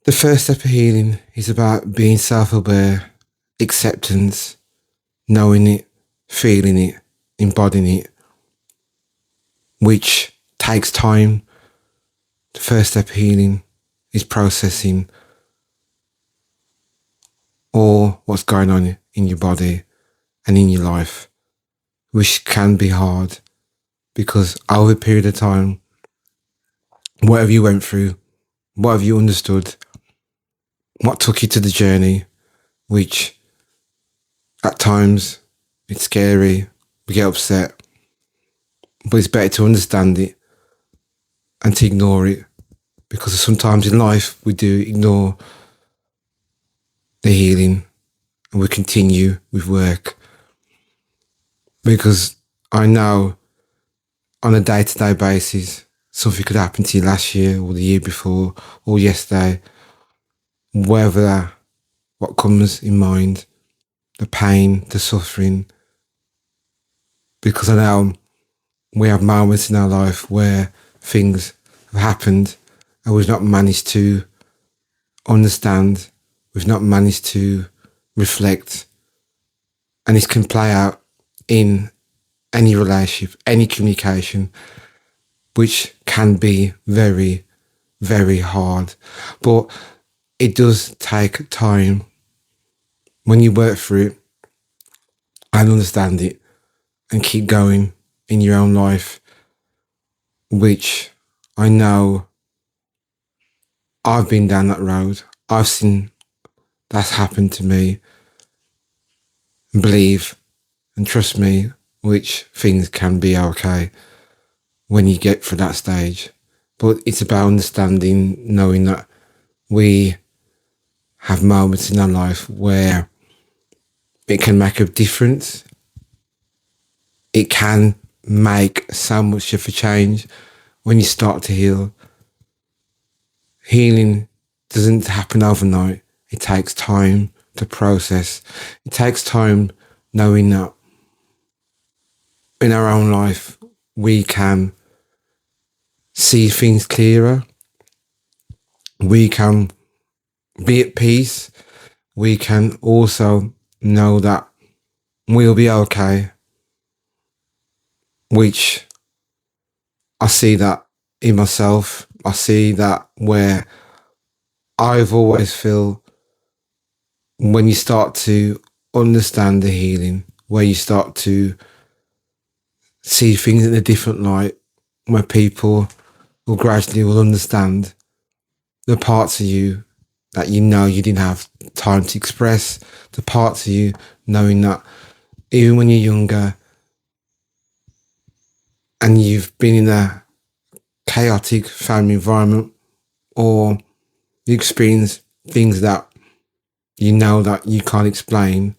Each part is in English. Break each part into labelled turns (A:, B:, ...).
A: The first step of healing is about being self aware, acceptance, knowing it, feeling it, embodying it, which takes time. The first step of healing is processing all what's going on in your body and in your life, which can be hard because over a period of time, whatever you went through, whatever you understood, what took you to the journey, which at times it's scary, we get upset, but it's better to understand it and to ignore it, because sometimes in life we do ignore the healing and we continue with work. Because I know on a day-to-day basis something could happen to you last year or the year before or yesterday, whether what comes in mind, the pain, the suffering, because I know we have moments in our life where things have happened and we've not managed to understand, we've not managed to reflect, and this can play out in any relationship, any communication, which can be very, very hard. But it does take time when you work through it and understand it and keep going in your own life, which I know I've been down that road. I've seen that's happened to me. Believe and trust me, which things can be okay when you get through that stage. But it's about understanding, knowing that we have moments in our life where it can make a difference. It can make so much of a change when you start to heal. Healing doesn't happen overnight. It takes time to process. It takes time knowing that in our own life we can see things clearer. We can be at peace. We can also know that we'll be okay, which I see that in myself. I see that where I've always feel when you start to understand the healing, where you start to see things in a different light, where people will understand the parts of you that you know you didn't have time to express, the parts of you knowing that even when you're younger and you've been in a chaotic family environment, or you experience things that you know that you can't explain,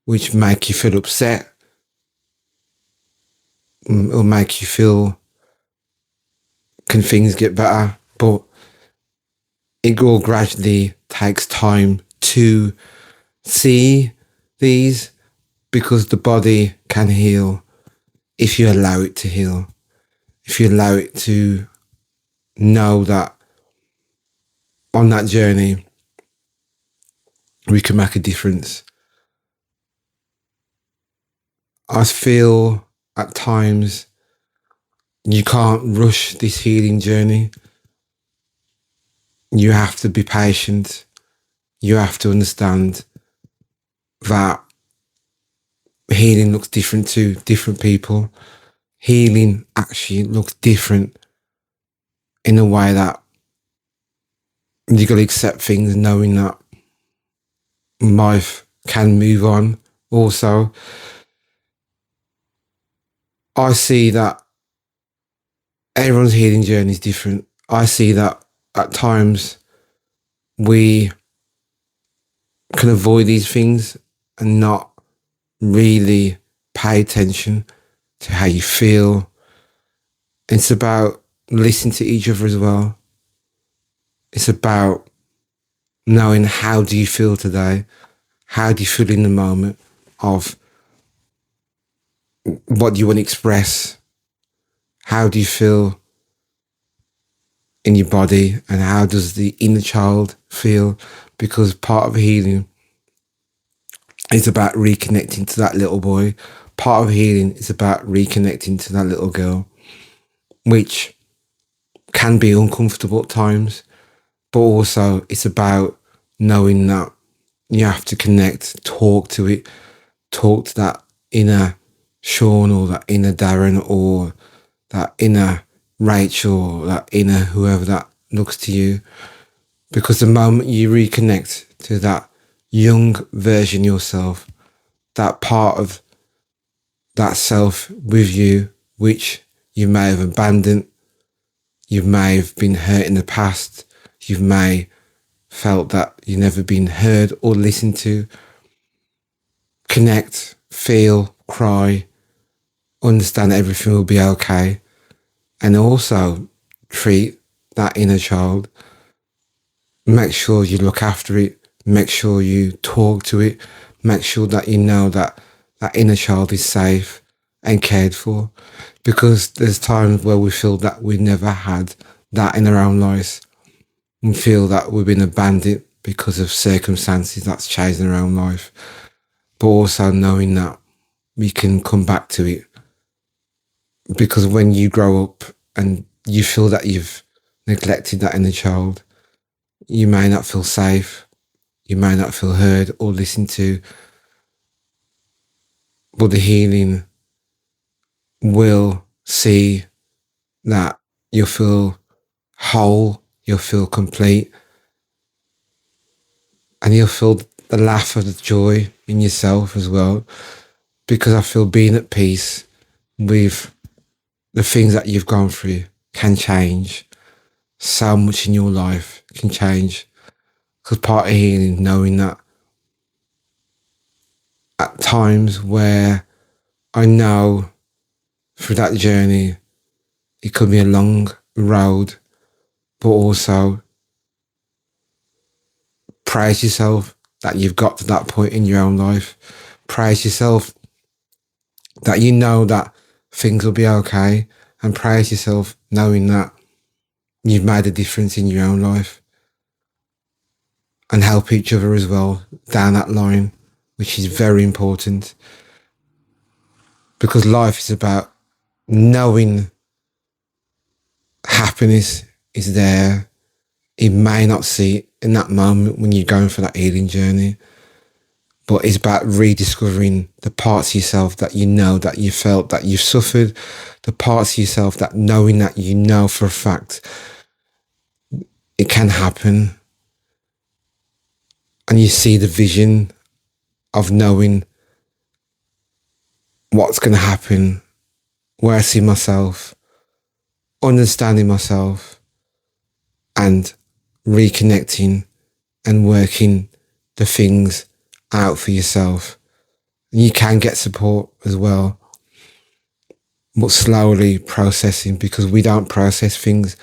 A: which make you feel upset, or make you feel, can things get better? But it all gradually takes time to see these, because the body can heal if you allow it to heal. If you allow it to know that on that journey, we can make a difference. I feel at times you can't rush this healing journey. You have to be patient. You have to understand that healing looks different to different people. Healing actually looks different in a way that you got to accept things, knowing that life can move on. Also, I see that everyone's healing journey is different. I see that at times we can avoid these things and not really pay attention to how you feel. It's about listening to each other as well. It's about knowing, how do you feel today? How do you feel in the moment of what do you want to express? How do you feel in your body, and how does the inner child feel? Because part of healing is about reconnecting to that little boy. Part of healing is about reconnecting to that little girl, which can be uncomfortable at times, but also it's about knowing that you have to connect, talk to it, talk to that inner Sean or that inner Darren or that inner Rachel or that inner whoever that looks to you. Because the moment you reconnect to that young version of yourself, that part of that self with you, which you may have abandoned, you may have been hurt in the past, you may felt that you've never been heard or listened to, connect, feel, cry, understand everything will be okay, and also treat that inner child. Make sure you look after it, make sure you talk to it, make sure that you know that that inner child is safe and cared for, because there's times where we feel that we never had that in our own lives. We feel that we've been abandoned because of circumstances that's changed in our own life, but also knowing that we can come back to it. Because when you grow up and you feel that you've neglected that inner child, you may not feel safe, you may not feel heard or listened to, but the healing will see that you'll feel whole, you'll feel complete, and you'll feel the laugh of the joy in yourself as well. Because I feel being at peace with the things that you've gone through can change. So much in your life can change. Because part of healing is knowing that at times where I know through that journey, it could be a long road, but also praise yourself that you've got to that point in your own life. Praise yourself that you know that things will be okay, and praise yourself knowing that you've made a difference in your own life, and help each other as well down that line, which is very important, because life is about knowing happiness is there. You may not see it in that moment when you're going for that healing journey, but it's about rediscovering the parts of yourself that you know that you felt that you've suffered, the parts of yourself that knowing that you know for a fact it can happen, and you see the vision of knowing what's going to happen, where I see myself, understanding myself, and reconnecting and working the things out for yourself. And you can get support as well, but slowly processing, because we don't process things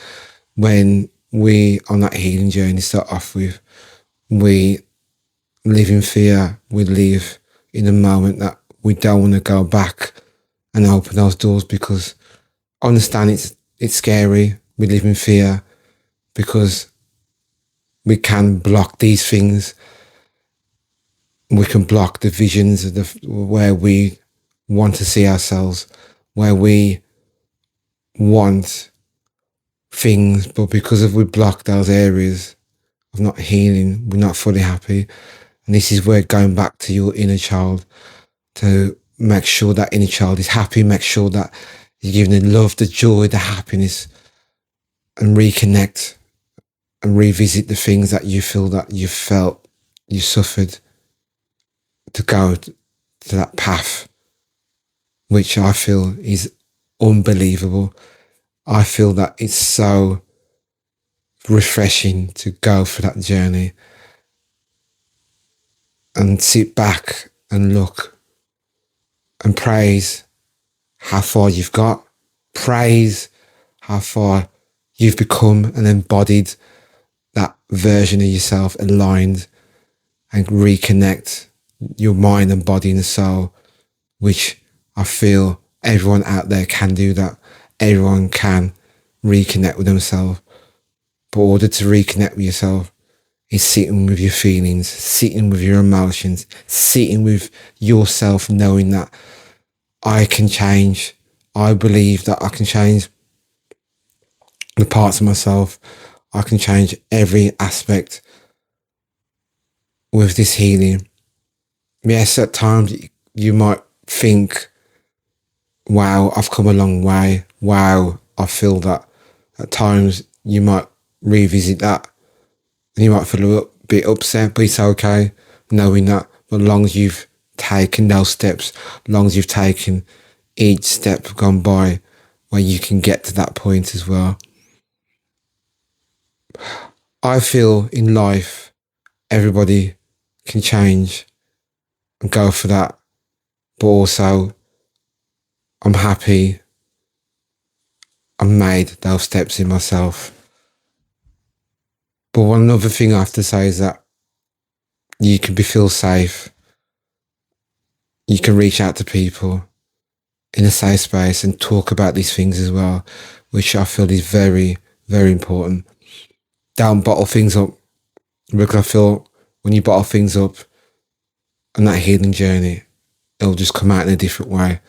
A: when we on that healing journey start off with. We live in fear, we live in a moment that we don't want to go back and open those doors, because I understand it's scary. We live in fear because we can block these things. We can block the visions of where we want to see ourselves, where we want things, but because if we block those areas of not healing, we're not fully happy. And this is where going back to your inner child, to make sure that inner child is happy, make sure that you're giving the love, the joy, the happiness, and reconnect and revisit the things that you feel that you felt you suffered, to go to that path, which I feel is unbelievable. I feel that it's so refreshing to go for that journey and sit back and look and praise how far you've got, praise how far you've become and embodied that version of yourself, aligned, and reconnect your mind and body and soul, which I feel everyone out there can do that. Everyone can reconnect with themselves, But in order to reconnect with yourself is sitting with your feelings, sitting with your emotions, sitting with yourself, knowing that I can change. I believe that I can change the parts of myself. I can change every aspect with this healing. Yes, at times you might think, wow, I've come a long way. Wow, I feel that. At times you might revisit that and you might feel a bit upset, but it's okay knowing that. But as long as you've taken those steps, as long as you've taken each step gone by, where you can get to that point as well. I feel in life, everybody can change and go for that. But also, I'm happy I made those steps in myself. But one other thing I have to say is that you can feel safe. You can reach out to people in a safe space and talk about these things as well, which I feel is very, very important. Don't bottle things up, because I feel when you bottle things up on that healing journey, it'll just come out in a different way.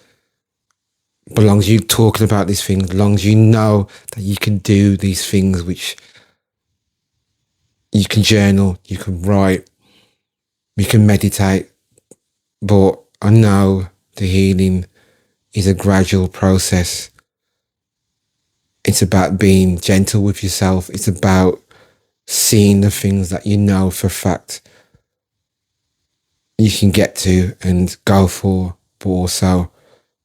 A: But as long as you're talking about these things, as long as you know that you can do these things, which you can journal, you can write, you can meditate. But I know the healing is a gradual process. It's about being gentle with yourself. It's about seeing the things that you know for a fact you can get to and go for, but also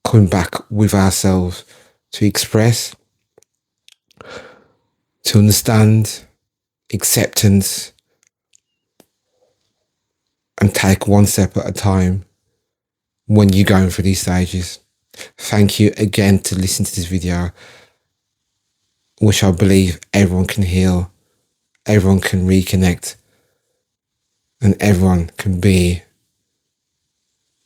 A: coming back with ourselves to express, to understand, acceptance, and take one step at a time when you're going through these stages. Thank you again to listen to this video, which I believe everyone can heal, everyone can reconnect, and everyone can be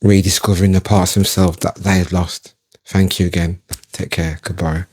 A: rediscovering the parts of themselves that they've lost. Thank you again. Take care. Goodbye.